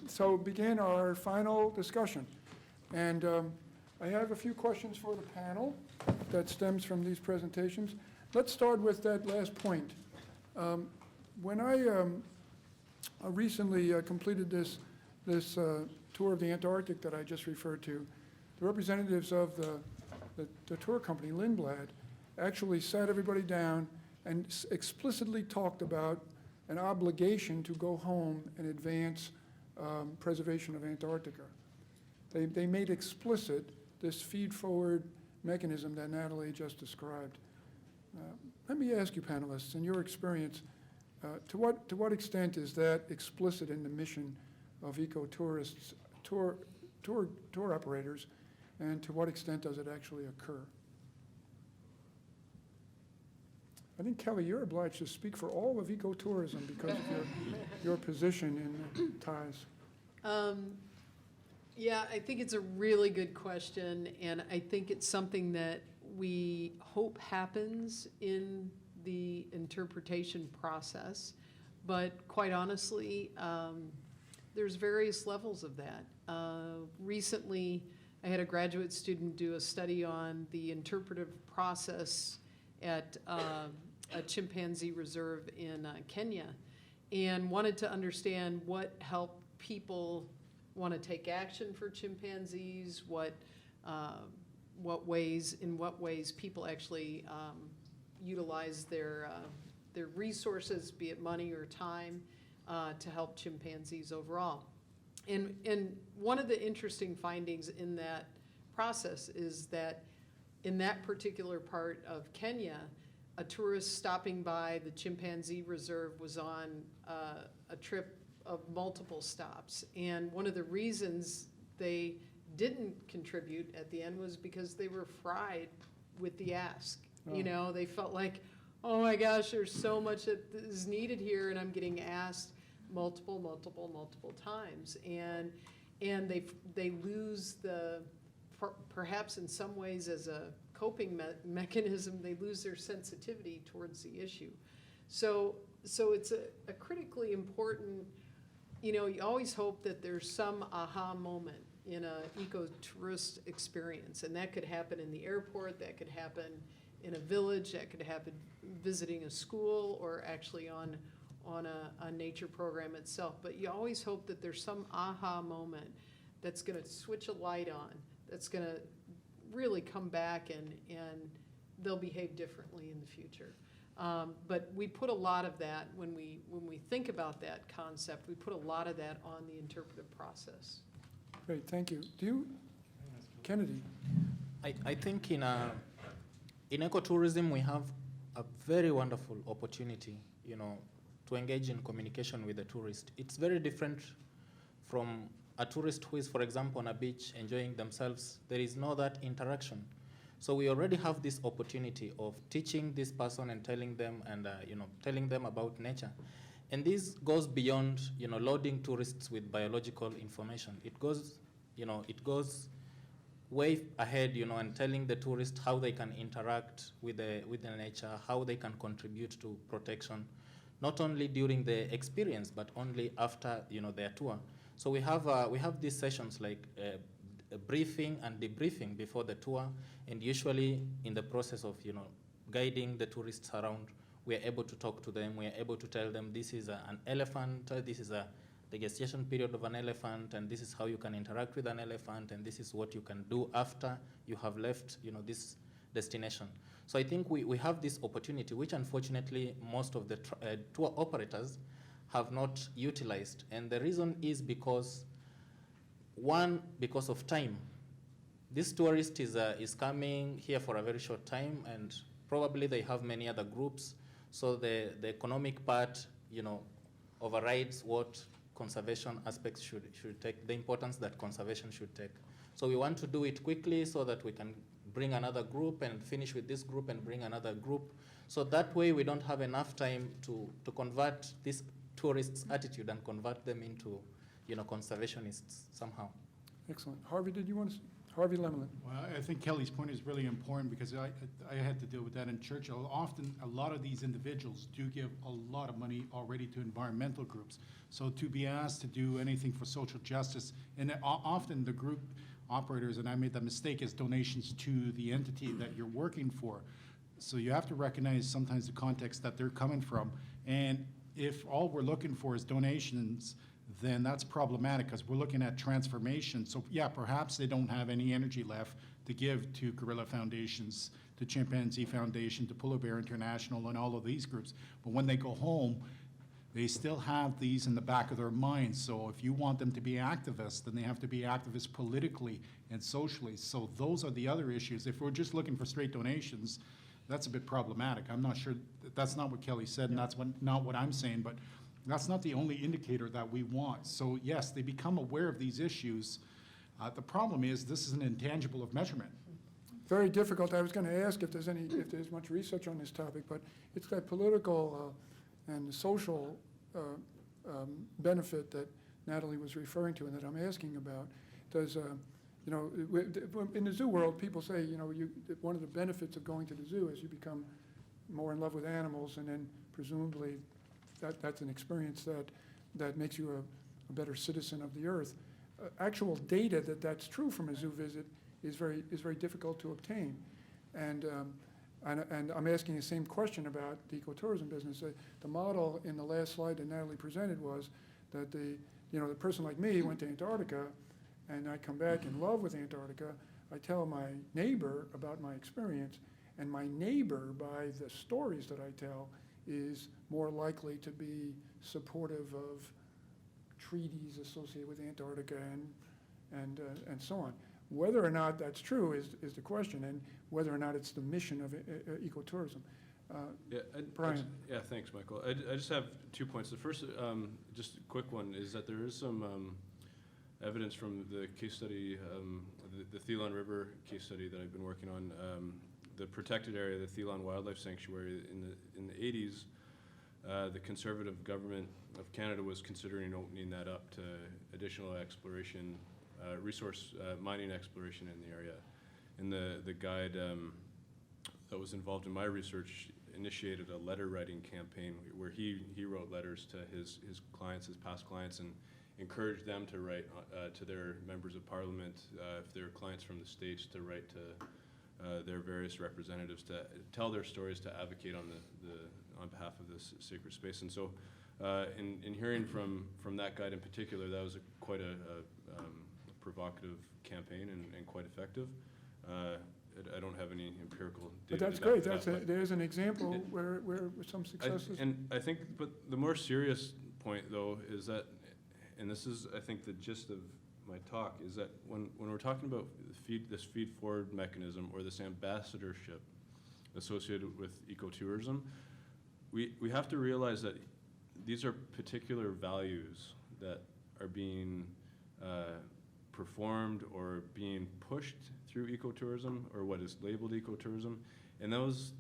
So began our final discussion. And I have a few questions for the panel that stems from these presentations. Let's start with that last point. When I recently completed this tour of the Antarctic that I just referred to, the representatives of the tour company, Lindblad, actually sat everybody down and explicitly talked about an obligation to go home and advance preservation of Antarctica. They made explicit this feed-forward mechanism that Natalie just described. Let me ask you, panelists, in your experience, to what extent is that explicit in the mission of ecotourists, tour operators, and to what extent does it actually occur? I think, Kelly, you're obliged to speak for all of ecotourism because of your position in ties. Yeah, I think it's a really good question, and I think it's something that we hope happens in the interpretation process. But quite honestly, there's various levels of that. Recently, I had a graduate student do a study on the interpretive process at a chimpanzee reserve in Kenya, and wanted to understand what helped people want to take action for chimpanzees, in what ways people actually utilize their resources, be it money or time, to help chimpanzees overall. And one of the interesting findings in that process is that in that particular part of Kenya, a tourist stopping by the chimpanzee reserve was on a trip of multiple stops. And one of the reasons they didn't contribute at the end was because they were fried with the ask. Oh. You know, they felt like, oh my gosh, there's so much that is needed here, and I'm getting asked multiple times. And they lose the, perhaps in some ways as a coping mechanism, they lose their sensitivity towards the issue. So it's a critically important, you know, you always hope that there's some aha moment in an ecotourist experience, and that could happen in the airport, that could happen in a village, that could happen visiting a school, or actually on a nature program itself. But you always hope that there's some aha moment that's going to switch a light on, that's going to really come back and they'll behave differently in the future. But we put a lot of that, when we think about that concept, we put a lot of that on the interpretive process. Great, thank you. Kennedy? I think in ecotourism we have a very wonderful opportunity, you know, to engage in communication with the tourist. It's very different from a tourist who is, for example, on a beach enjoying themselves. There is no that interaction. So we already have this opportunity of teaching this person and telling them telling them about nature. And this goes beyond, you know, loading tourists with biological information. It goes way ahead, you know, and telling the tourists how they can interact with the nature, how they can contribute to protection, not only during the experience, but only after, you know, their tour. So we have these sessions like a briefing and debriefing before the tour, and usually in the process of, you know, guiding the tourists around, we are able to talk to them. We are able to tell them this is an elephant, this is the gestation period of an elephant, and this is how you can interact with an elephant, and this is what you can do after you have left, you know, this destination. So I think we have this opportunity, which unfortunately most of the tour operators have not utilized. And the reason is because of time. This tourist is coming here for a very short time, and probably they have many other groups. So the economic part, you know, overrides what conservation aspects should take, the importance that conservation should take. So we want to do it quickly so that we can bring another group and finish with this group and bring another group. So that way we don't have enough time to convert this tourists' attitude and convert them into, you know, conservationists somehow. Excellent. Harvey, did you want to? Harvey Lemelin. Well, I think Kelly's point is really important because I had to deal with that in Churchill. Often, a lot of these individuals do give a lot of money already to environmental groups. So to be asked to do anything for social justice, and often the group operators, and I made that mistake, is donations to the entity that you're working for. So you have to recognize sometimes the context that they're coming from. And if all we're looking for is donations, then that's problematic because we're looking at transformation. So yeah, perhaps they don't have any energy left to give to Gorilla Foundations, to Chimpanzee Foundation, to Polar Bear International, and all of these groups. But when they go home, they still have these in the back of their minds. So if you want them to be activists, then they have to be activists politically and socially. So those are the other issues. If we're just looking for straight donations, that's a bit problematic. I'm not sure, that's not what Kelly said, and that's not what I'm saying, but that's not the only indicator that we want. So yes, they become aware of these issues. The problem is this is an intangible of measurement. Very difficult. I was going to ask if there's much research on this topic, but it's that political and social benefit that Natalie was referring to and that I'm asking about. Does, in the zoo world, people say, one of the benefits of going to the zoo is you become more in love with animals, and then presumably that's an experience that makes you a better citizen of the earth. Actual data that's true from a zoo visit is very difficult to obtain. And I'm asking the same question about the ecotourism business. The model in the last slide that Natalie presented was that the person like me went to Antarctica, and I come back in love with Antarctica. I tell my neighbor about my experience, and my neighbor, by the stories that I tell, is more likely to be supportive of treaties associated with Antarctica and so on. Whether or not that's true is the question, and whether or not it's the mission of ecotourism. Brian. Thanks, Michael. I just have 2 points. The first, just a quick one, is that there is some evidence from the case study, the Thelon River case study that I've been working on. The protected area, the Thelon Wildlife Sanctuary, in the 80s, the Conservative government of Canada was considering opening that up to additional exploration, resource mining exploration in the area. And the guide that was involved in my research initiated a letter writing campaign where he wrote letters to his clients, his past clients, and encouraged them to write to their members of parliament, if they're clients from the States, to write to their various representatives to tell their stories, to advocate on behalf of this sacred space. And so in hearing from that guide in particular, that was quite a provocative campaign and quite effective. I don't have any empirical data. But that's great. There's an example where some successes. And I think, but the more serious point, though, is that, and this is, I think, the gist of my talk, is that when we're talking about this feed forward mechanism or this ambassadorship associated with ecotourism, we have to realize that these are particular values that are being performed or being pushed through ecotourism, or what is labeled ecotourism, and those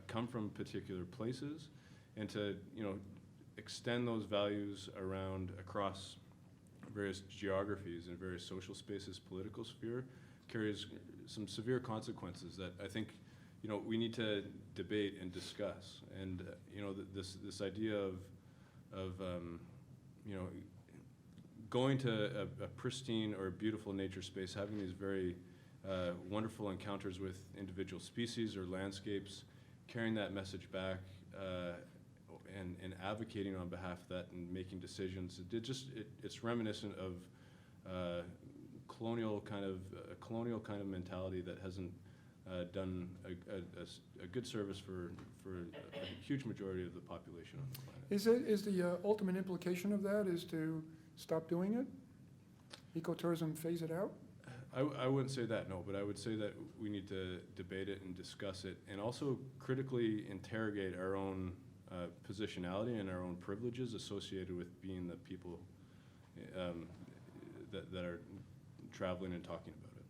come from particular places, and to extend those values around across various geographies and various social spaces, political sphere, carries some severe consequences that I think we need to debate and discuss. And this idea of going to a pristine or beautiful nature space, having these very wonderful encounters with individual species or landscapes, carrying that message back, and advocating on behalf of that and making decisions. It's reminiscent of colonial kind of mentality that hasn't done a good service for a huge majority of the population on the planet. Is the ultimate implication of that is to stop doing it? Ecotourism, phase it out? I wouldn't say that, no, but I would say that we need to debate it and discuss it, and also critically interrogate our own positionality and our own privileges associated with being the people that are traveling and talking about it.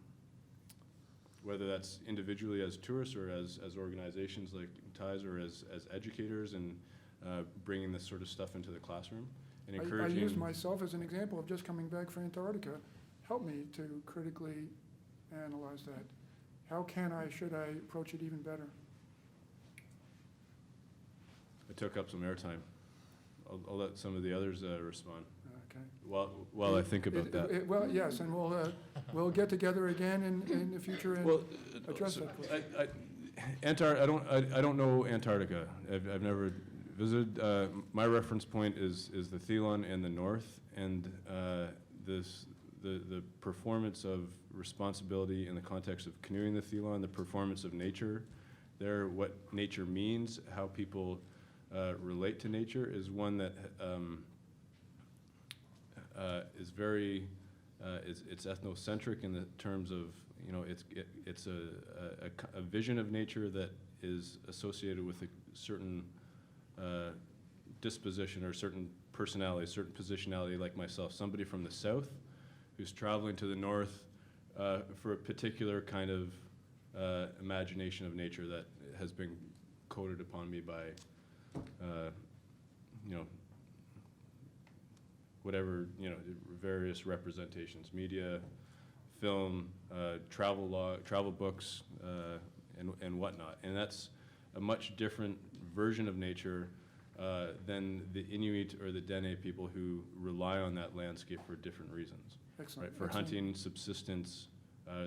Whether that's individually as tourists or as organizations like TIES, or as educators, and bringing this sort of stuff into the classroom and encouraging. I use myself as an example of just coming back from Antarctica. help me to critically analyze that. How should I approach it even better? I took up some airtime. I'll let some of the others respond Okay. while I think about that. Well, yes, and we'll get together again in the future and Well, address so that question. I don't know Antarctica. I've never visited. My reference point is the Thelon and the North, and the performance of responsibility in the context of canoeing the Thelon, the performance of nature there, what nature means, how people relate to nature, is one that is very it's ethnocentric in the terms of, you know, it's a vision of nature that is associated with a certain disposition or certain personality, certain positionality, like myself, somebody from the south who's traveling to the north for a particular kind of imagination of nature that has been coded upon me by, you know, whatever, you know, various representations, media, film, travel books, and whatnot. And that's a much different version of nature than the Inuit or the Dene people who rely on that landscape for different reasons. Excellent. Right? For Excellent. hunting, subsistence,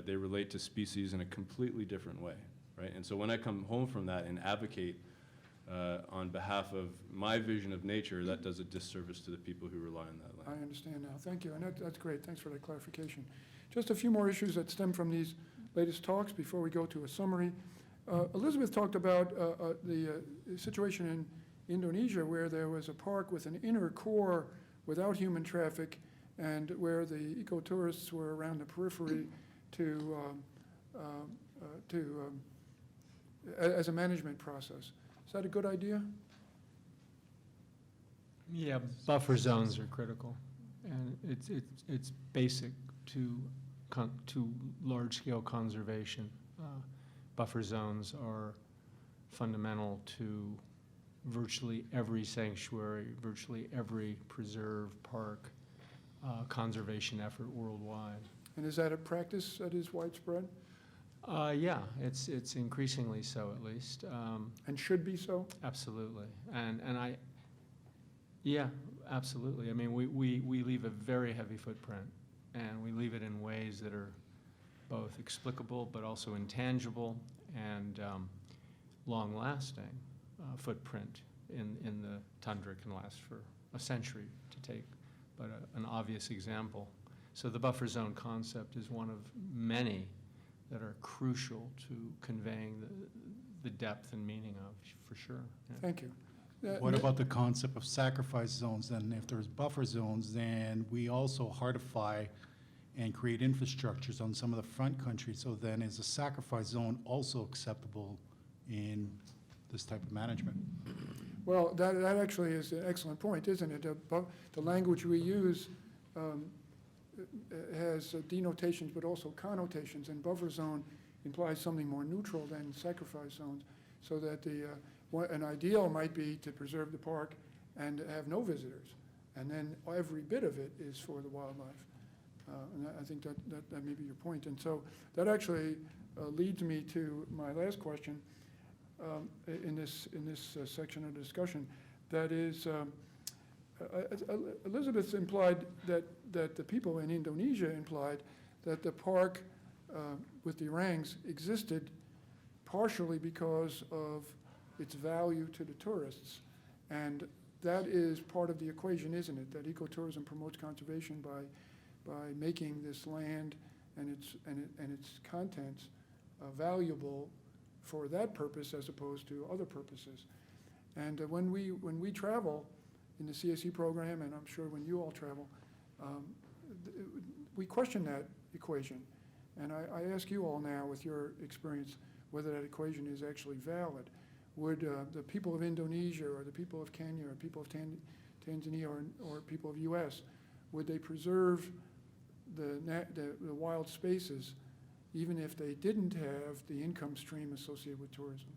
they relate to species in a completely different way. Right? And so when I come home from that and advocate on behalf of my vision of nature, that does a disservice to the people who rely on that land. I understand now. Thank you, and that's great. Thanks for that clarification. Just a few more issues that stem from these latest talks before we go to a summary. Elizabeth talked about the situation in Indonesia where there was a park with an inner core without human traffic and where the ecotourists were around the periphery as a management process. Is that a good idea? Yeah, buffer zones are critical, and it's basic to large-scale conservation. Buffer zones are fundamental to virtually every sanctuary, virtually every preserve, park, conservation effort worldwide. And is that a practice that is widespread? Yeah, it's increasingly so, at least. And should be so? Absolutely, yeah, absolutely. I mean, we leave a very heavy footprint, and we leave it in ways that are both explicable but also intangible and long-lasting. Footprint in the tundra can last for a century, to take but an obvious example. So the buffer zone concept is one of many that are crucial to conveying the depth and meaning of, for sure. Yeah. Thank you. What about the concept of sacrifice zones? And if there's buffer zones, then we also hardify and create infrastructures on some of the front country. So then is a sacrifice zone also acceptable in this type of management? Well, that actually is an excellent point, isn't it? The language we use has denotations but also connotations, and buffer zone implies something more neutral than sacrifice zones, so that an ideal might be to preserve the park and have no visitors, and then every bit of it is for the wildlife. And I think that may be your point. And so that actually leads me to my last question in this section of discussion. That is, Elizabeth implied that the people in Indonesia implied that the park with the orangs existed partially because of its value to the tourists. And that is part of the equation, isn't it? That ecotourism promotes conservation by making this land and its contents valuable for that purpose as opposed to other purposes. And when we travel in the CSE program, and I'm sure when you all travel, we question that equation. And I ask you all now, with your experience, whether that equation is actually valid. Would the people of Indonesia or the people of Kenya or people of Tanzania or people of US, would they preserve the wild spaces even if they didn't have the income stream associated with tourism?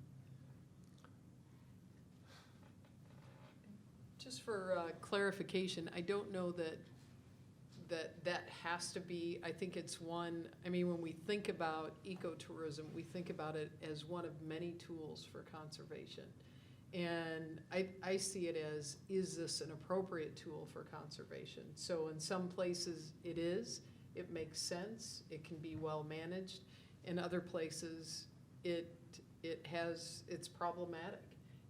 Just for clarification, I don't know that has to be, I think it's one, I mean, when we think about ecotourism, we think about it as one of many tools for conservation. And I see it as, is this an appropriate tool for conservation? So in some places it is, it makes sense, it can be well managed. In other places, it's problematic.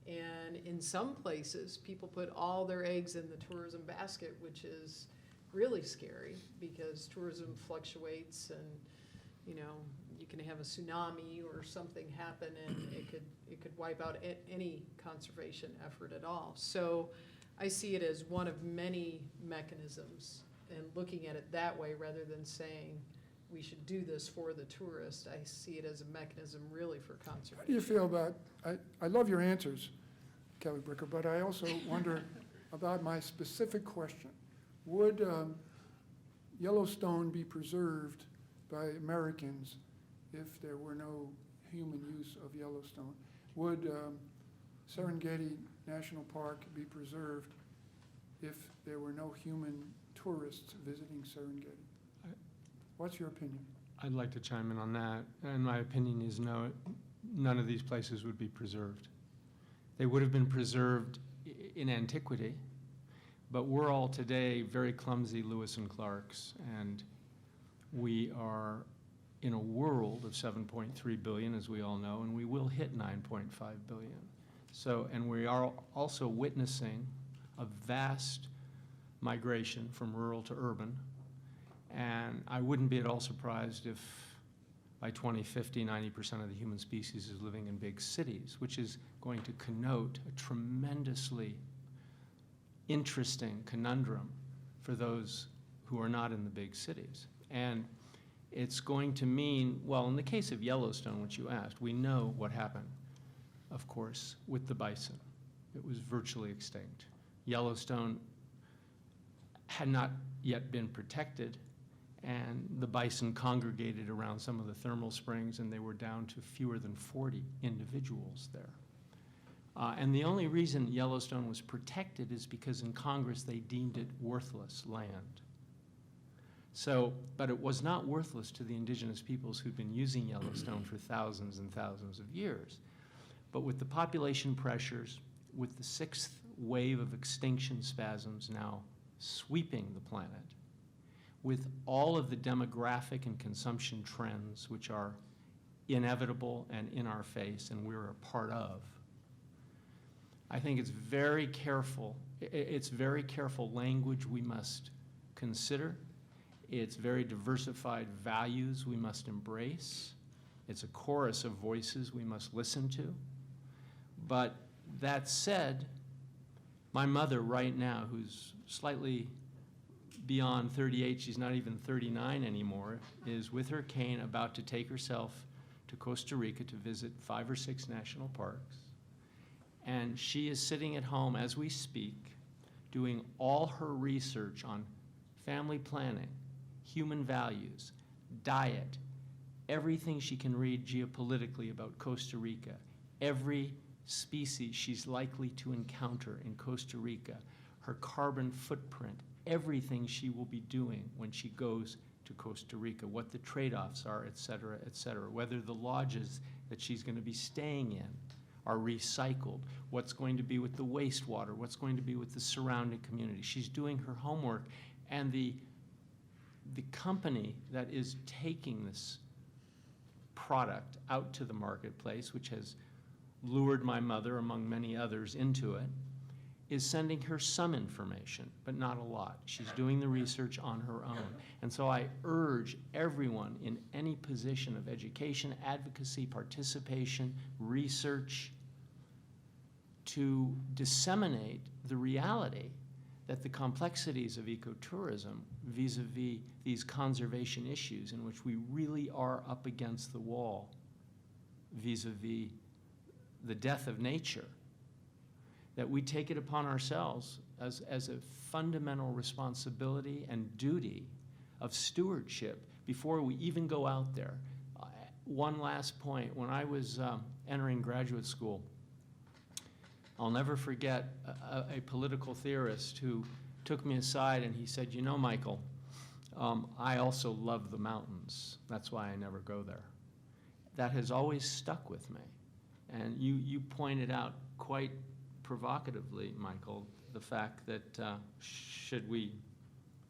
And in some places, people put all their eggs in the tourism basket, which is really scary because tourism fluctuates, and you can have a tsunami or something happen, and it could wipe out any conservation effort at all. So I see it as one of many mechanisms, and looking at it that way rather than saying we should do this for the tourist. I see it as a mechanism really for conservation. How do you feel about, I love your answers, Kelly Bricker, but I also wonder about my specific question. Would Yellowstone be preserved by Americans if there were no human use of Yellowstone? Would Serengeti National Park be preserved if there were no human tourists visiting Serengeti? What's your opinion? I'd like to chime in on that, and my opinion is no, none of these places would be preserved. They would have been preserved in antiquity, but we're all today very clumsy Lewis and Clarks, and we are in a world of 7.3 billion, as we all know, and we will hit 9.5 billion. So, and we are also witnessing a vast migration from rural to urban. And I wouldn't be at all surprised if by 2050, 90% of the human species is living in big cities, which is going to connote a tremendously interesting conundrum for those who are not in the big cities. And it's going to mean, well, in the case of Yellowstone, which you asked, we know what happened, of course, with the bison. It was virtually extinct. Yellowstone had not yet been protected, and the bison congregated around some of the thermal springs, and they were down to fewer than 40 individuals there. And the only reason Yellowstone was protected is because in Congress they deemed it worthless land. So, but it was not worthless to the indigenous peoples who'd been using Yellowstone for thousands and thousands of years. But with the population pressures, with the sixth wave of extinction spasms now sweeping the planet, with all of the demographic and consumption trends which are inevitable and in our face and we're a part of, I think it's very careful language we must consider. It's very diversified values we must embrace. It's a chorus of voices we must listen to. But that said, my mother right now, who's slightly beyond 38, she's not even 39 anymore, is with her cane about to take herself to Costa Rica to visit 5 or 6 national parks. And she is sitting at home as we speak, doing all her research on family planning, human values, diet, everything she can read geopolitically about Costa Rica, every species she's likely to encounter in Costa Rica, her carbon footprint, everything she will be doing when she goes to Costa Rica, what the trade-offs are, et cetera, whether the lodges that she's going to be staying in are recycled, what's going to be with the wastewater, what's going to be with the surrounding community. She's doing her homework, and the company that is taking this product out to the marketplace, which has lured my mother, among many others, into it, is sending her some information, but not a lot. She's doing the research on her own. And so I urge everyone in any position of education, advocacy, participation, research, to disseminate the reality that the complexities of ecotourism vis-a-vis these conservation issues in which we really are up against the wall vis-a-vis the death of nature, that we take it upon ourselves as a fundamental responsibility and duty of stewardship before we even go out there. One last point, when I was entering graduate school, I'll never forget a political theorist who took me aside and he said, you know, Michael, I also love the mountains. That's why I never go there. That has always stuck with me. And you pointed out quite provocatively, Michael, the fact that should we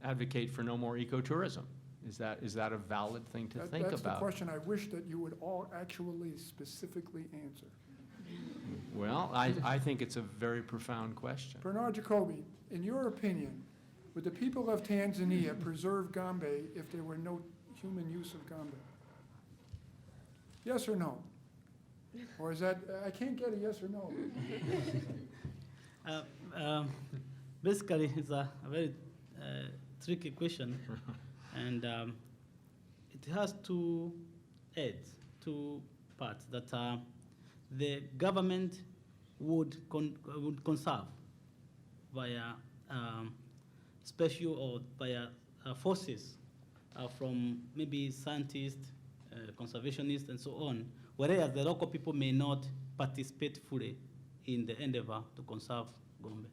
advocate for no more ecotourism? Is that a valid thing to think That's the about? question I wish that you would all actually specifically answer. Well, I think it's a very profound question. Bernard Jacobi, in your opinion, would the people of Tanzania preserve Gombe if there were no human use of Gombe? Yes or no? Or is that, I can't get a yes or no. Basically, it's a very tricky question, and it has two aids, two parts that the government would conserve via special or via forces from maybe scientists, conservationists, and so on, whereas the local people may not participate fully in the endeavor to conserve Gombe.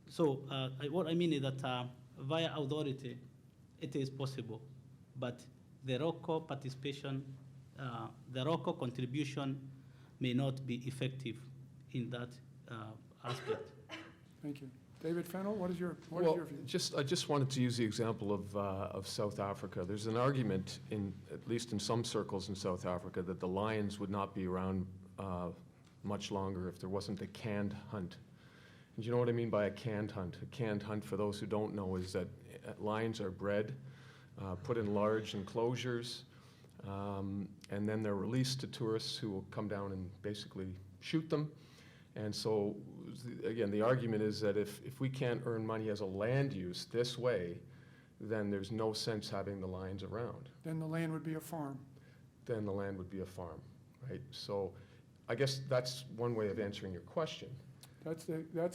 So what I mean is that via authority, it is possible, but the local participation, the local contribution may not be effective in that aspect. Thank you. David Fennell, what is your view? I just wanted to use the example of South Africa. There's an argument, at least in some circles in South Africa, that the lions would not be around much longer if there wasn't a canned hunt. And you know what I mean by a canned hunt? A canned hunt, for those who don't know, is that lions are bred, put in large enclosures, and then they're released to tourists who will come down and basically shoot them. And so, again, the argument is that if we can't earn money as a land use this way, then there's no sense having the lions around. Then the land would be a farm. Then the land would be a farm, right? So I guess that's one way of answering your question. That's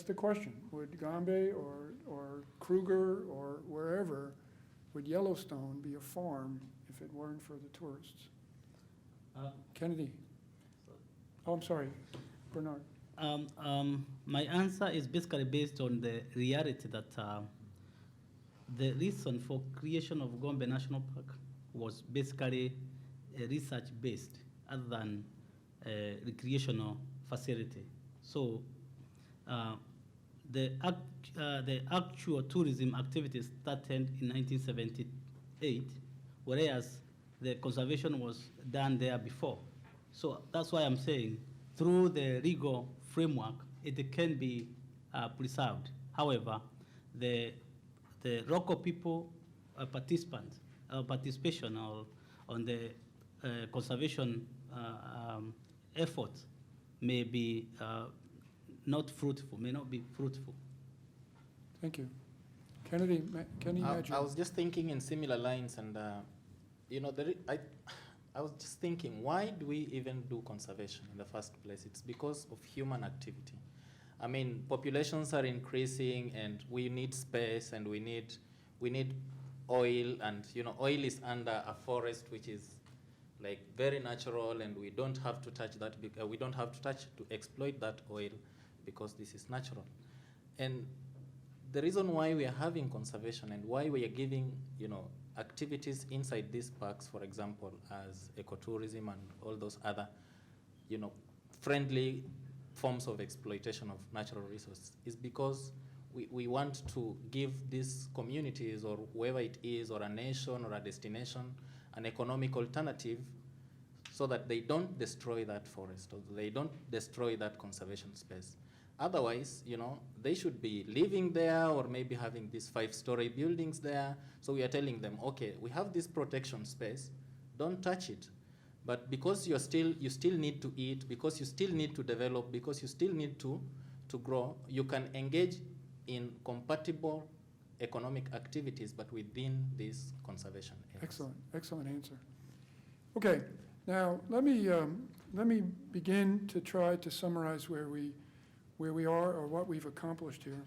the question. Would Gombe or Kruger or wherever, would Yellowstone be a farm if it weren't for the tourists? Kennedy. Oh, I'm sorry, Bernard. My answer is basically based on the reality that the reason for creation of Gombe National Park was basically research-based other than a recreational facility. So the actual tourism activities started in 1978, whereas the conservation was done there before. So that's why I'm saying through the legal framework, it can be preserved. However, the local people participation on the conservation efforts may be may not be fruitful. Thank you. Kenny Madgen. I was just thinking in similar lines, and you know, I was just thinking, why do we even do conservation in the first place? It's because of human activity. I mean, populations are increasing, and we need space, and we need oil, and you know, oil is under a forest, which is like very natural, and we don't have to touch that. We don't have to touch to exploit that oil, because this is natural. And the reason why we are having conservation and why we are giving, you know, activities inside these parks, for example, as ecotourism and all those other, you know, friendly forms of exploitation of natural resources, is because we want to give these communities, or whoever it is, or a nation or a destination, an economic alternative, so that they don't destroy that forest, or they don't destroy that conservation space. Otherwise, you know, they should be living there, or maybe having these 5-story buildings there. So we are telling them, okay, we have this protection space, don't touch it. But because you still need to eat, because you still need to develop, because you still need to grow, you can engage in compatible economic activities, but within this conservation areas. Excellent answer. Okay, now let me begin to try to summarize where we are, or what we've accomplished here.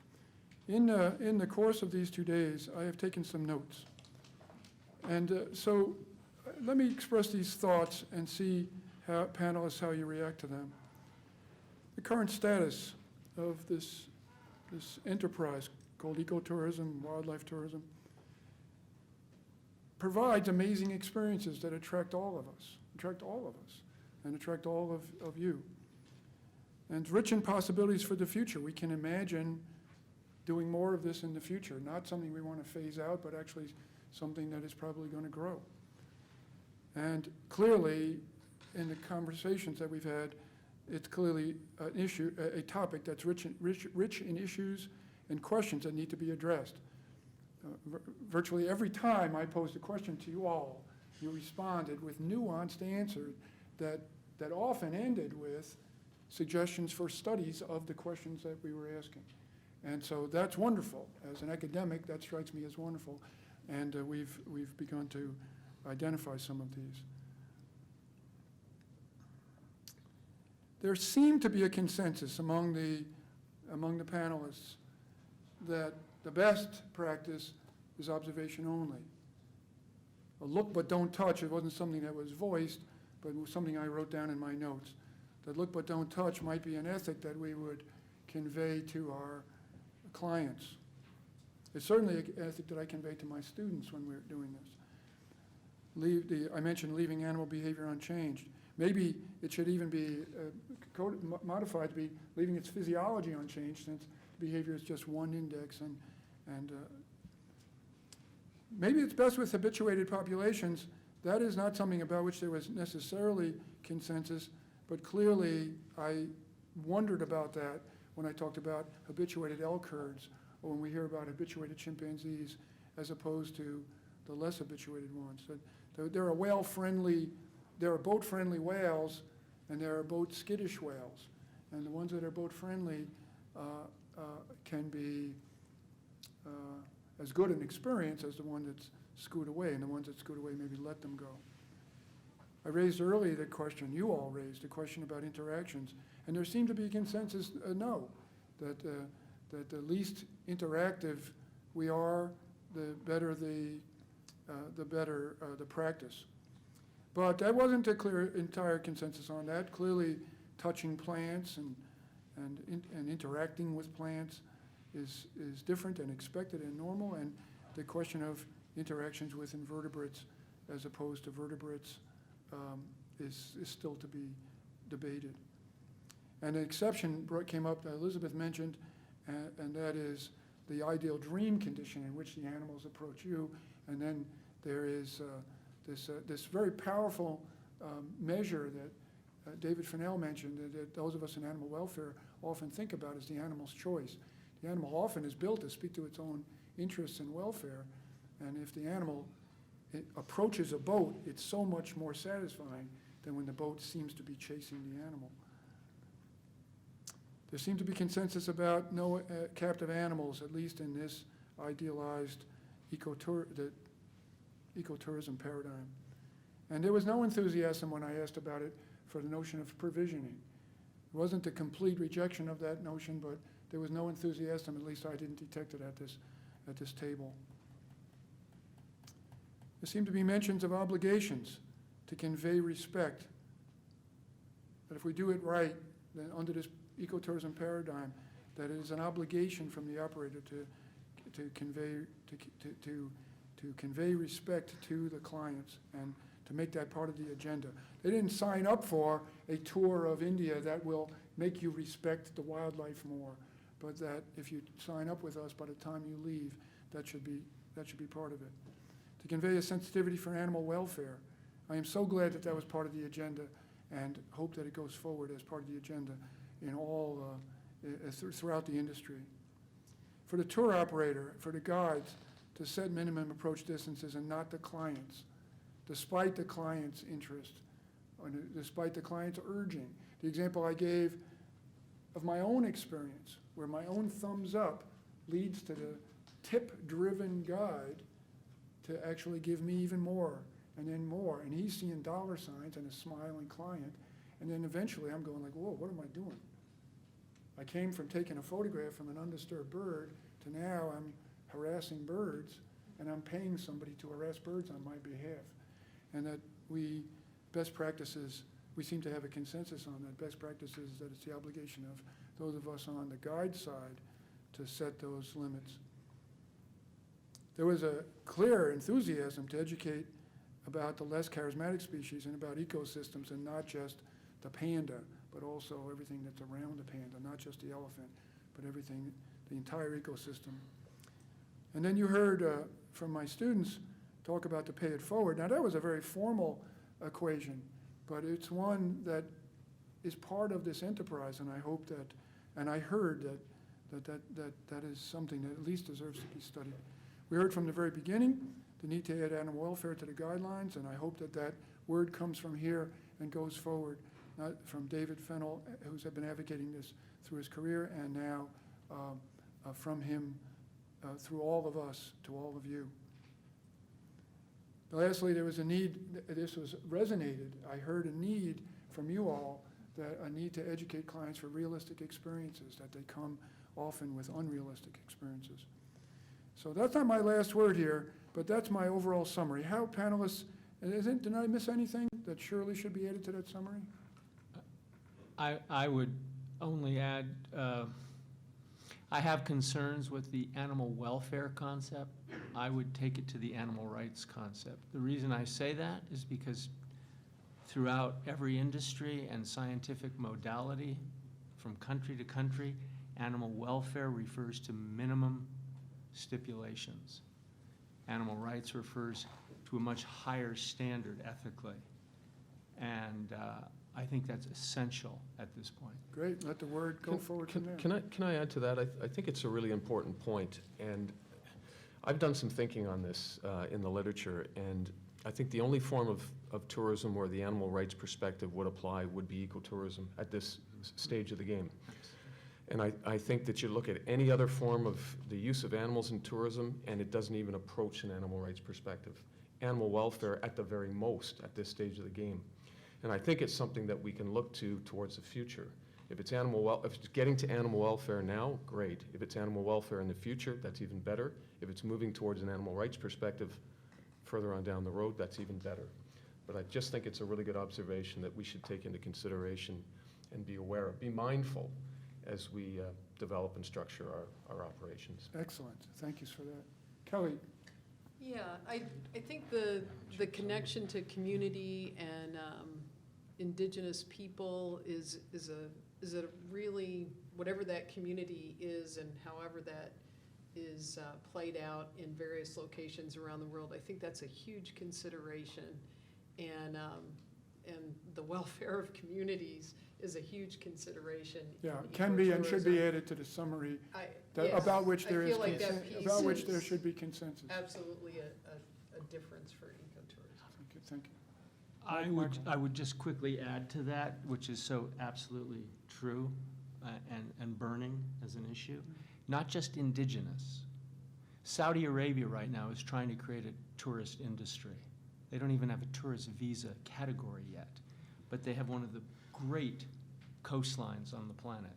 In the course of these 2 days, I have taken some notes. And so let me express these thoughts and see, panelists, how you react to them. The current status of this enterprise called ecotourism, wildlife tourism, provides amazing experiences that attract all of us, and attract all of you. And it's rich in possibilities for the future. We can imagine doing more of this in the future, not something we want to phase out, but actually something that is probably going to grow. And clearly, in the conversations that we've had, it's clearly an issue, a topic that's rich in issues and questions that need to be addressed. Virtually every time I posed a question to you all, you responded with nuanced answers that often ended with suggestions for studies of the questions that we were asking. And so that's wonderful. As an academic, that strikes me as wonderful. And we've begun to identify some of these. There seemed to be a consensus among the panelists that the best practice is observation only. A look but don't touch, it wasn't something that was voiced, but it was something I wrote down in my notes. That look but don't touch might be an ethic that we would convey to our clients. It's certainly an ethic that I convey to my students when we're doing this. I mentioned leaving animal behavior unchanged. Maybe it should even be modified to be leaving its physiology unchanged, since behavior is just one index. And maybe it's best with habituated populations. That is not something about which there was necessarily consensus, but clearly I wondered about that when I talked about habituated elk herds, or when we hear about habituated chimpanzees, as opposed to the less habituated ones. There are boat-friendly whales, and there are boat-skittish whales. And the ones that are boat-friendly can be as good an experience as the one that's scoot away, and the ones that scoot away, maybe let them go. I raised earlier the question, you all raised the question about interactions, and there seemed to be a consensus, no, that the least interactive we are, the better the practice. But that wasn't a clear entire consensus on that. Clearly, touching plants and interacting with plants is different and expected and normal, and the question of interactions with invertebrates as opposed to vertebrates is still to be debated. And an exception came up that Elizabeth mentioned, and that is the ideal dream condition in which the animals approach you. And then there is this very powerful measure that David Fennell mentioned, that those of us in animal welfare often think about as the animal's choice. The animal often is built to speak to its own interests and welfare, and if the animal approaches a boat, it's so much more satisfying than when the boat seems to be chasing the animal. There seemed to be consensus about no captive animals, at least in this idealized ecotourism paradigm. And there was no enthusiasm when I asked about it for the notion of provisioning. It wasn't a complete rejection of that notion, but there was no enthusiasm, at least I didn't detect it at this table. There seemed to be mentions of obligations to convey respect. That if we do it right, then under this ecotourism paradigm, that it is an obligation from the operator to convey respect to the clients and to make that part of the agenda. They didn't sign up for a tour of India that will make you respect the wildlife more, but that if you sign up with us, by the time you leave, that should be part of it. To convey a sensitivity for animal welfare. I am so glad that that was part of the agenda, and hope that it goes forward as part of the agenda in all, throughout the industry. For the tour operator, for the guides, to set minimum approach distances and not the clients, despite the client's interest, or despite the client's urging. The example I gave of my own experience, where my own thumbs up leads to the tip-driven guide to actually give me even more, and then more. And he's seeing dollar signs and a smiling client. And then eventually I'm going like, whoa, what am I doing? I came from taking a photograph from an undisturbed bird to now I'm harassing birds, and I'm paying somebody to harass birds on my behalf. And that best practices, we seem to have a consensus on that. Best practices is that it's the obligation of those of us on the guide side to set those limits. there was a clear enthusiasm to educate about the less charismatic species and about ecosystems, and not just the panda, but also everything that's around the panda, not just the elephant, but everything, the entire ecosystem. And then you heard from my students talk about the pay it forward. Now, that was a very formal equation, but it's one that is part of this enterprise, and I hope that, and I heard that is something that at least deserves to be studied. We heard from the very beginning the need to add animal welfare to the guidelines, and I hope that that word comes from here and goes forward, not from David Fennell, who's been advocating this through his career, and now from him through all of us to all of you. Lastly, there was a need, this was resonated, I heard a need from you all, that a need to educate clients for realistic experiences, that they come often with unrealistic experiences. So that's not my last word here, but that's my overall summary. How panelists, did I miss anything that surely should be added to that summary? I would only add, I have concerns with the animal welfare concept. I would take it to the animal rights concept. The reason I say that is because throughout every industry and scientific modality, from country to country, animal welfare refers to minimum stipulations. Animal rights refers to a much higher standard ethically. And I think that's essential at this point. Great, let the word go forward from there. Can I add to that? I think it's a really important point, and I've done some thinking on this in the literature, and I think the only form of tourism where the animal rights perspective would apply would be ecotourism at this stage of the game. And I think that you look at any other form of the use of animals in tourism, and it doesn't even approach an animal rights perspective. Animal welfare at the very most at this stage of the game. And I think it's something that we can look to towards the future. If it's getting to animal welfare now, great. If it's animal welfare in the future, that's even better. If it's moving towards an animal rights perspective further on down the road, that's even better. But I just think it's a really good observation that we should take into consideration and be aware of, be mindful as we develop and structure our operations. Excellent, thank you for that. Kelly? Yeah, I think the connection to community and indigenous people is a really, whatever that community is and however that is played out in various locations around the world, I think that's a huge consideration. And the welfare of communities is a huge consideration. Yeah, can be and should be added to the summary about which there is about which there should be consensus. Absolutely a difference for ecotourism. Thank you. I would just quickly add to that, which is so absolutely true and burning as an issue. Not just indigenous. Saudi Arabia right now is trying to create a tourist industry. They don't even have a tourist visa category yet, but they have one of the great coastlines on the planet.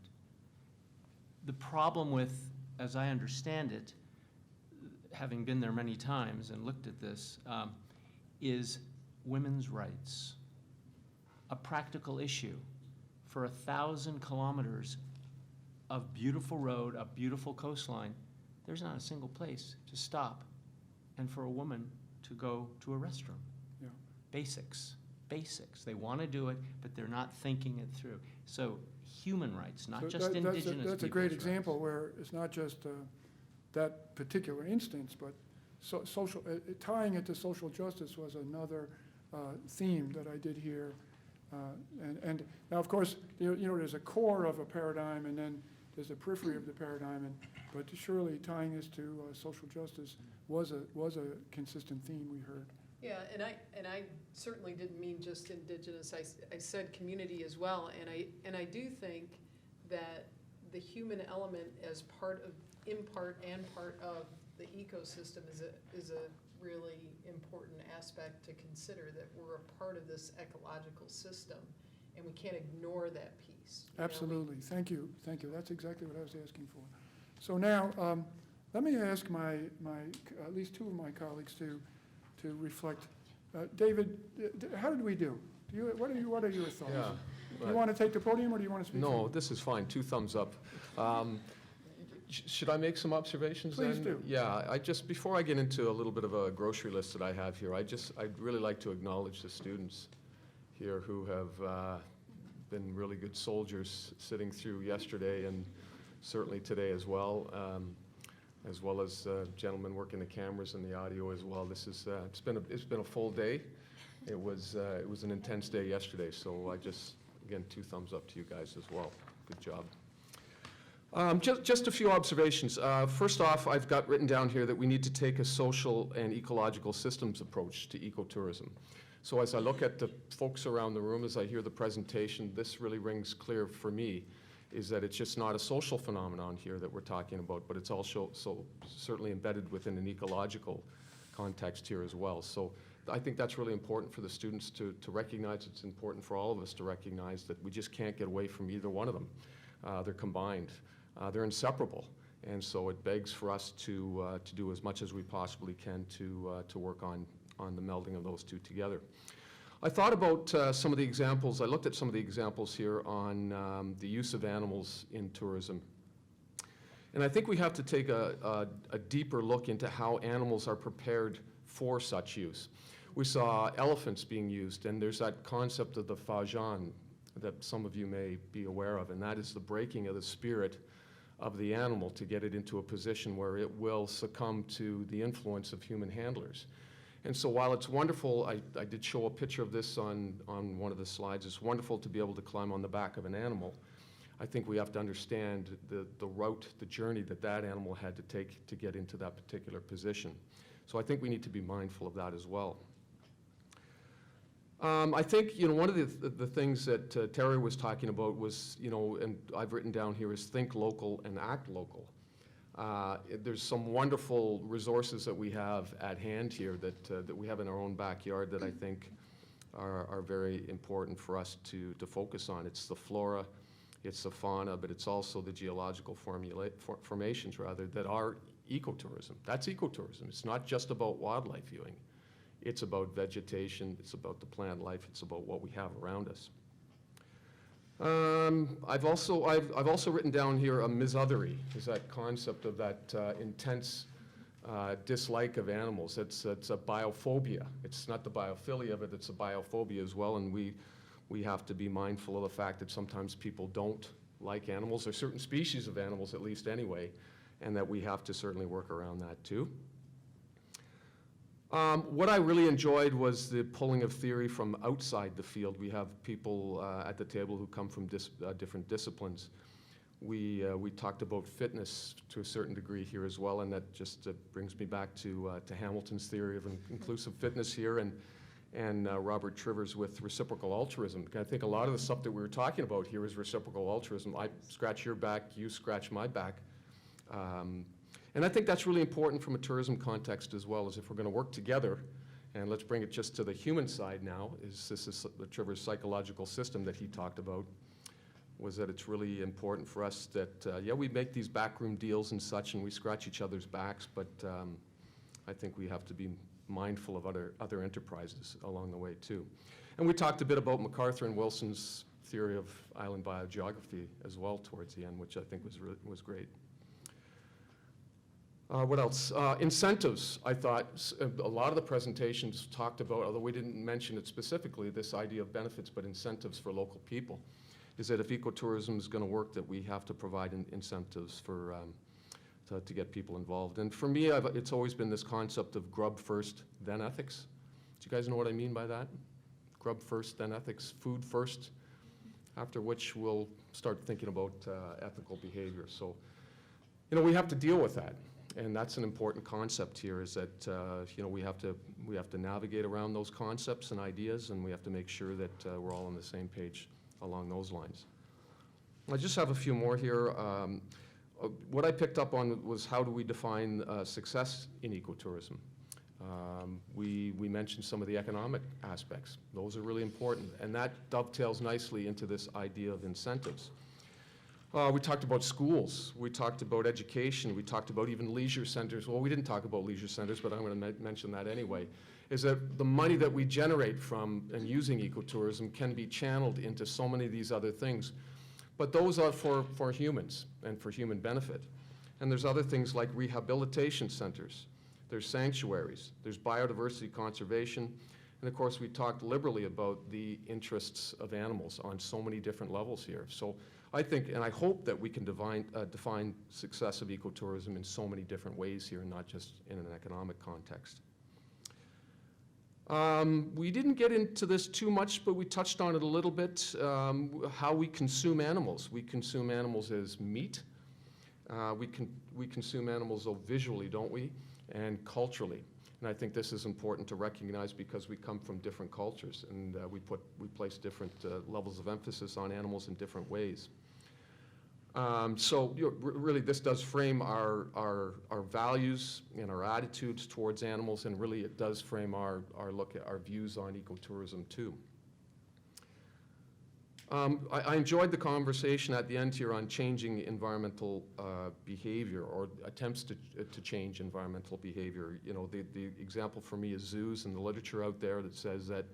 The problem with, as I understand it, having been there many times and looked at this, is women's rights. A practical issue. For 1,000 kilometers of beautiful road, a beautiful coastline, there's not a single place to stop and for a woman to go to a restroom. Yeah. Basics. They want to do it, but they're not thinking it through. So human rights, not just indigenous That's a great people's example rights. where it's not just that particular instance, but social, tying it to social justice was another theme that I did hear. And now, of course, there's a core of a paradigm, and then there's a periphery of the paradigm, but surely tying this to social justice was a consistent theme we heard. Yeah, and I certainly didn't mean just indigenous. I said community as well, and I do think that the human element as in part of the ecosystem is a really important aspect to consider, that we're a part of this ecological system, and we can't ignore that piece. Absolutely. Thank you. That's exactly what I was asking for. So now, let me ask my at least two of my colleagues to reflect. David, how did we do? What are your thoughts? Yeah, Do you want to take the podium, or do you want to speak? No, this is fine. 2 thumbs up. Should I make some observations then? Please do. Yeah, before I get into a little bit of a grocery list that I have here, I'd really like to acknowledge the students here who have been really good soldiers sitting through yesterday and certainly today as well as gentlemen working the cameras and the audio as well. This is, it's been a full day. It was an intense day yesterday, so again, 2 thumbs up to you guys as well. Good job. Just a few observations. First off, I've got written down here that we need to take a social and ecological systems approach to ecotourism. So as I look at the folks around the room, as I hear the presentation, this really rings clear for me, is that it's just not a social phenomenon here that we're talking about, but it's also certainly embedded within an ecological context here as well. So I think that's really important for the students to recognize. It's important for all of us to recognize that we just can't get away from either one of them. They're combined. They're inseparable. And so it begs for us to do as much as we possibly can to work on the melding of those two together. I thought about some of the examples. I looked at some of the examples here on the use of animals in tourism. And I think we have to take a deeper look into how animals are prepared for such use. We saw elephants being used, and there's that concept of the fajan that some of you may be aware of, and that is the breaking of the spirit of the animal to get it into a position where it will succumb to the influence of human handlers. And so while it's wonderful, I did show a picture of this on one of the slides. It's wonderful to be able to climb on the back of an animal. I think we have to understand the route, the journey that animal had to take to get into that particular position. So I think we need to be mindful of that as well. I think, one of the things that Terry was talking about was, and I've written down here, is think local and act local. There's some wonderful resources that we have at hand here that we have in our own backyard that I think are very important for us to focus on. It's the flora, it's the fauna, but it's also the geological formations that are ecotourism. That's ecotourism. It's not just about wildlife viewing. It's about vegetation, it's about the plant life, it's about what we have around us. I've also written down here a misothery, is that concept of that intense dislike of animals. It's a biophobia. It's not the biophilia, but it's a biophobia as well, and we have to be mindful of the fact that sometimes people don't like animals, or certain species of animals at least anyway, and that we have to certainly work around that too. What I really enjoyed was the pulling of theory from outside the field. We have people at the table who come from different disciplines. We talked about fitness to a certain degree here as well, and that just brings me back to Hamilton's theory of inclusive fitness here, and Robert Trivers with reciprocal altruism. I think a lot of the stuff that we were talking about here is reciprocal altruism. I scratch your back, you scratch my back. And I think that's really important from a tourism context as well, as if we're going to work together, and let's bring it just to the human side now, this is the Trivers psychological system that he talked about, was that it's really important for us that, we make these backroom deals and such, and we scratch each other's backs, but I think we have to be mindful of other enterprises along the way too. And we talked a bit about MacArthur and Wilson's theory of island biogeography as well towards the end, which I think was great. What else? Incentives, I thought a lot of the presentations talked about, although we didn't mention it specifically, this idea of benefits, but incentives for local people. Is that if ecotourism is going to work, that we have to provide incentives for, to get people involved. And for me, it's always been this concept of grub first, then ethics. Do you guys know what I mean by that? Grub first, then ethics, food first, after which we'll start thinking about ethical behavior. So, we have to deal with that. And that's an important concept here, is that we have to navigate around those concepts and ideas, and we have to make sure that we're all on the same page along those lines. I just have a few more here. What I picked up on was how do we define success in ecotourism? We mentioned some of the economic aspects. Those are really important, and that dovetails nicely into this idea of incentives. We talked about schools, we talked about education, we talked about even leisure centers. Well, we didn't talk about leisure centers, but I'm going to mention that anyway, is that the money that we generate from and using ecotourism can be channeled into so many of these other things. But those are for humans and for human benefit. And there's other things like rehabilitation centers, there's sanctuaries, there's biodiversity conservation, and of course we talked liberally about the interests of animals on so many different levels here. So I think, and I hope that we can define success of ecotourism in so many different ways here, not just in an economic context. We didn't get into this too much, but we touched on it a little bit, how we consume animals. We consume animals as meat. We consume animals though visually, don't we? And culturally. And I think this is important to recognize because we come from different cultures and we place different levels of emphasis on animals in different ways. So really this does frame our values and our attitudes towards animals, and really it does frame our look at our views on ecotourism too. I enjoyed the conversation at the end here on changing environmental behavior, or attempts to change environmental behavior. You know, the example for me is zoos, and the literature out there that says that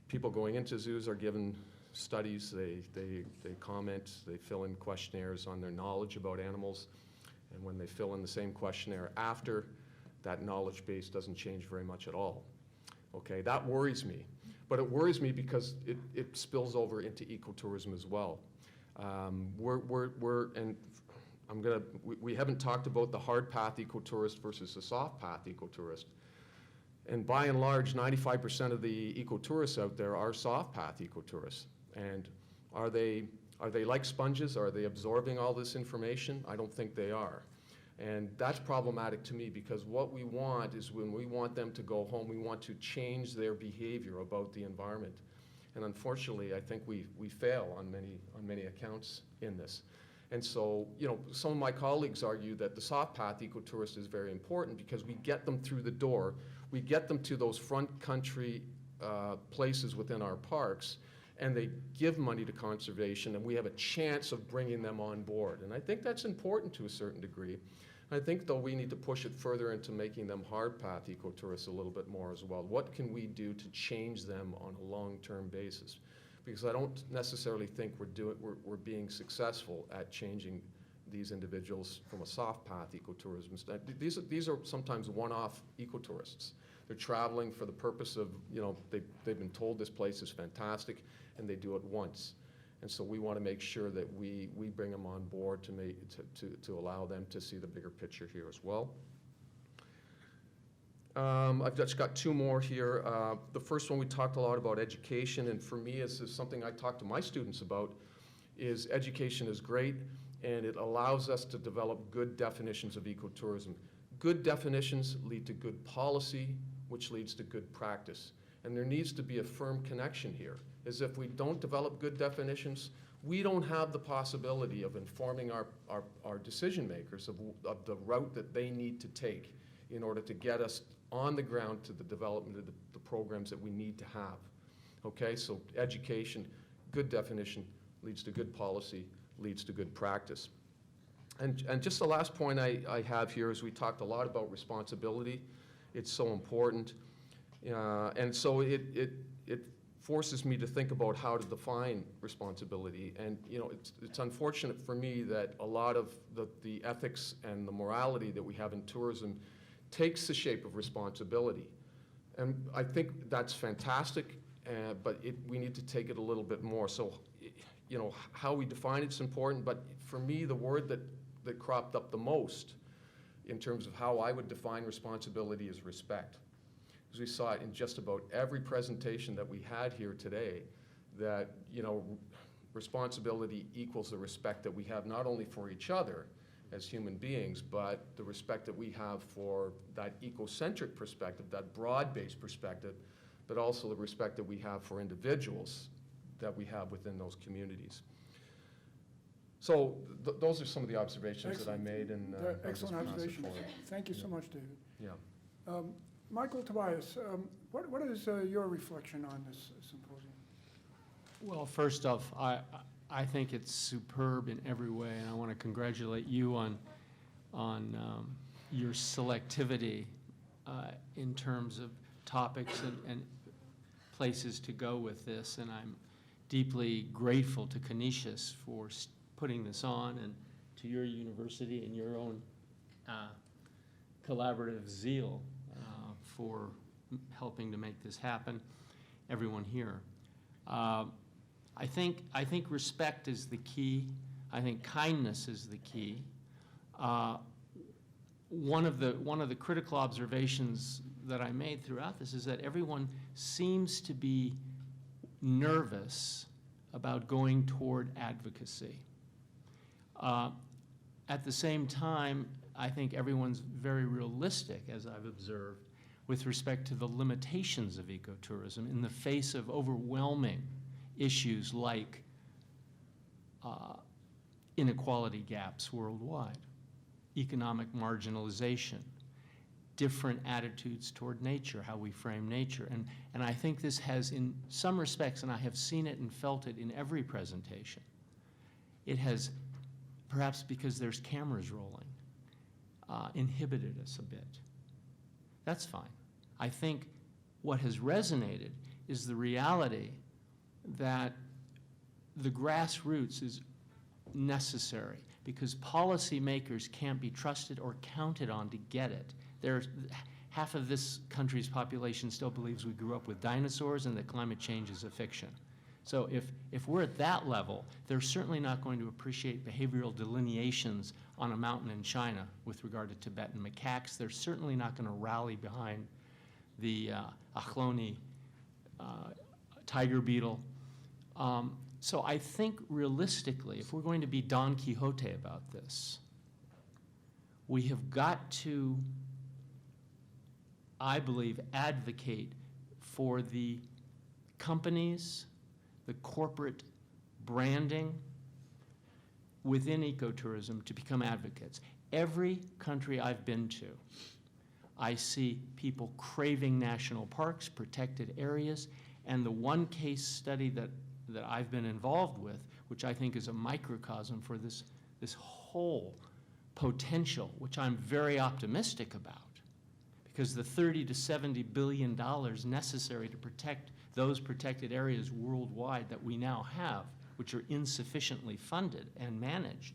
people going into zoos are given studies, they comment, they fill in questionnaires on their knowledge about animals, and when they fill in the same questionnaire after, that knowledge base doesn't change very much at all. Okay, that worries me. But it worries me because it spills over into ecotourism as well. We haven't talked about the hard path ecotourist versus the soft path ecotourist. And by and large, 95% of the ecotourists out there are soft path ecotourists. And are they like sponges? Are they absorbing all this information? I don't think they are. And that's problematic to me, because what we want is, when we want them to go home, we want to change their behavior about the environment. And unfortunately, I think we fail on many accounts in this. And so, you know, some of my colleagues argue that the soft path ecotourist is very important because we get them through the door, we get them to those front country places within our parks, and they give money to conservation, and we have a chance of bringing them on board. And I think that's important to a certain degree. I think, though, we need to push it further into making them hard path ecotourists a little bit more as well. What can we do to change them on a long-term basis? Because I don't necessarily think we're being successful at changing these individuals from a soft path ecotourism. These are sometimes one-off ecotourists. They're traveling for the purpose of, you know, they've been told this place is fantastic, and they do it once. And so we want to make sure that we bring them on board to allow them to see the bigger picture here as well. I've just got two more here. The first one, we talked a lot about education, and for me, is something I talk to my students about, is education is great, and it allows us to develop good definitions of ecotourism. Good definitions lead to good policy, which leads to good practice. And there needs to be a firm connection here, is if we don't develop good definitions, we don't have the possibility of informing our decision makers of the route that they need to take in order to get us on the ground to the development of the programs that we need to have. Okay, so education, good definition leads to good policy, leads to good practice. And just the last point I have here is, we talked a lot about responsibility. It's so important. And so it forces me to think about how to define responsibility. And you know, it's unfortunate for me that a lot of the ethics and the morality that we have in tourism takes the shape of responsibility. And I think that's fantastic, but we need to take it a little bit more. So, you know, how we define it's important, but for me, the word that cropped up the most in terms of how I would define responsibility is respect. Because we saw it in just about every presentation that we had here today, that, you know, responsibility equals the respect that we have not only for each other as human beings, but the respect that we have for that ecocentric perspective, that broad-based perspective, but also the respect that we have for individuals that we have within those communities. So those are some of the observations Excellent. That I made. And excellent observations. Thank you so much, David. Yeah. Michael Tobias, what is your reflection on this symposium? Well, first off, I think it's superb in every way, and I want to congratulate you on your selectivity in terms of topics and places to go with this. And I'm deeply grateful to Canisius for putting this on and to your university and your own collaborative zeal for helping to make this happen, everyone here. I think respect is the key. I think kindness is the key. One of the critical observations that I made throughout this is that everyone seems to be nervous about going toward advocacy. At the same time, I think everyone's very realistic, as I've observed, with respect to the limitations of ecotourism in the face of overwhelming issues like inequality gaps worldwide, economic marginalization, different attitudes toward nature, how we frame nature. And I think this has, in some respects, and I have seen it and felt it in every presentation, it has, perhaps because there's cameras rolling, inhibited us a bit. That's fine. I think what has resonated is the reality that the grassroots is necessary because policymakers can't be trusted or counted on to get it. Half of this country's population still believes we grew up with dinosaurs and that climate change is a fiction. So if we're at that level, they're certainly not going to appreciate behavioral delineations on a mountain in China with regard to Tibetan macaques. They're certainly not going to rally behind the Ahloni tiger beetle. So I think realistically, if we're going to be Don Quixote about this, we have got to, I believe, advocate for the companies, the corporate branding within ecotourism to become advocates. Every country I've been to, I see people craving national parks, protected areas, and the one case study that I've been involved with, which I think is a microcosm for this whole potential, which I'm very optimistic about, because the $30 to $70 billion necessary to protect those protected areas worldwide that we now have, which are insufficiently funded and managed.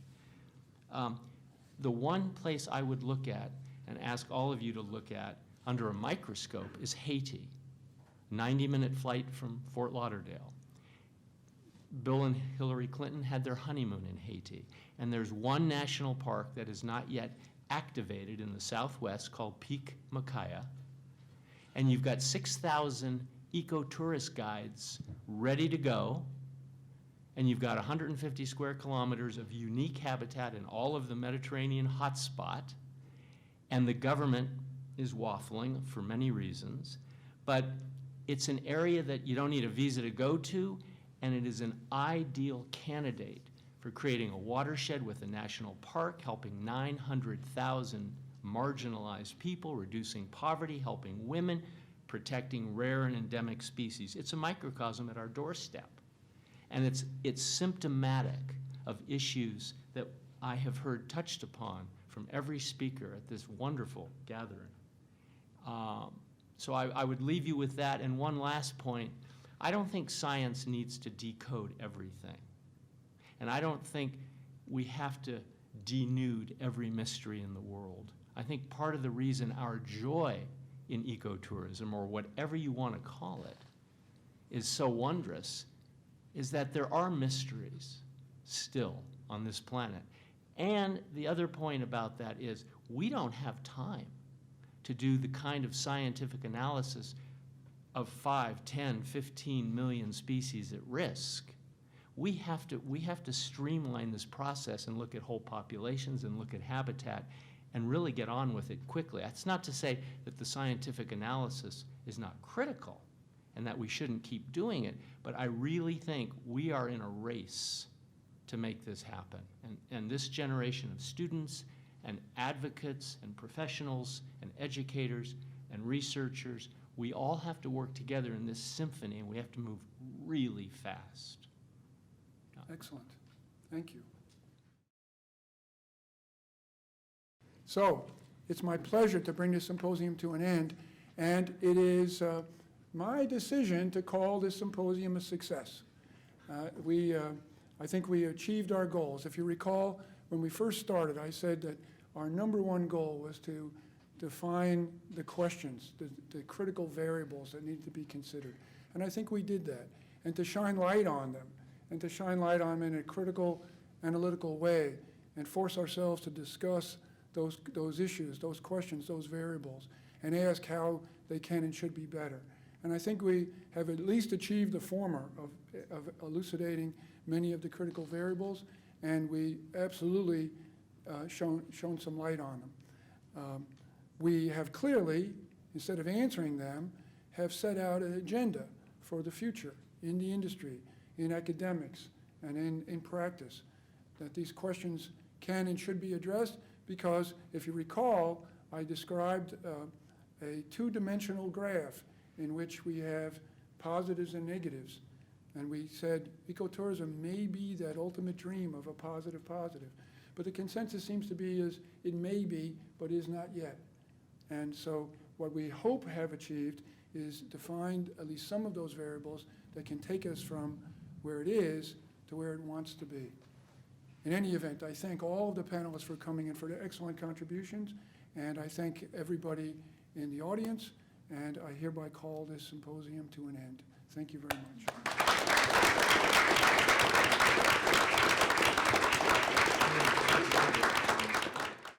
The one place I would look at and ask all of you to look at under a microscope is Haiti. 90-minute flight from Fort Lauderdale. Bill and Hillary Clinton had their honeymoon in Haiti. And there's one national park that is not yet activated in the Southwest called Peak Makaya. And you've got 6,000 eco-tourist guides ready to go. And you've got 150 square kilometers of unique habitat in all of the Mediterranean hotspot. And the government is waffling for many reasons. But it's an area that you don't need a visa to go to, and it is an ideal candidate for creating a watershed with a national park, helping 900,000 marginalized people, reducing poverty, helping women, protecting rare and endemic species. It's a microcosm at our doorstep. And it's symptomatic of issues that I have heard touched upon from every speaker at this wonderful gathering. So I would leave you with that. And one last point, I don't think science needs to decode everything. And I don't think we have to denude every mystery in the world. I think part of the reason our joy in ecotourism, or whatever you want to call it, is so wondrous is that there are mysteries still on this planet. And the other point about that is we don't have time to do the kind of scientific analysis of 5, 10, 15 million species at risk. We have to streamline this process and look at whole populations and look at habitat and really get on with it quickly. That's not to say that the scientific analysis is not critical and that we shouldn't keep doing it, but I really think we are in a race to make this happen. And this generation of students and advocates and professionals and educators and researchers, we all have to work together in this symphony, and we have to move really fast. Excellent. Thank you. So, it's my pleasure to bring this symposium to an end, and it is my decision to call this symposium a success. I think we achieved our goals. If you recall, when we first started, I said that our number one goal was to define the questions, the critical variables that need to be considered. And I think we did that. And to shine light on them, and to shine light on them in a critical, analytical way, and force ourselves to discuss those issues, those questions, those variables, and ask how they can and should be better. And I think we have at least achieved the former of elucidating many of the critical variables, and we absolutely shown some light on them. We have clearly, instead of answering them, have set out an agenda for the future in the industry, in academics, and in practice, that these questions can and should be addressed, because if you recall, I described a two-dimensional graph in which we have positives and negatives. And we said ecotourism may be that ultimate dream of a positive. But the consensus seems to be is it may be, but is not yet. And so what we hope have achieved is to find at least some of those variables that can take us from where it is to where it wants to be. In any event, I thank all of the panelists for coming in for their excellent contributions, and I thank everybody in the audience, and I hereby call this symposium to an end. Thank you very much.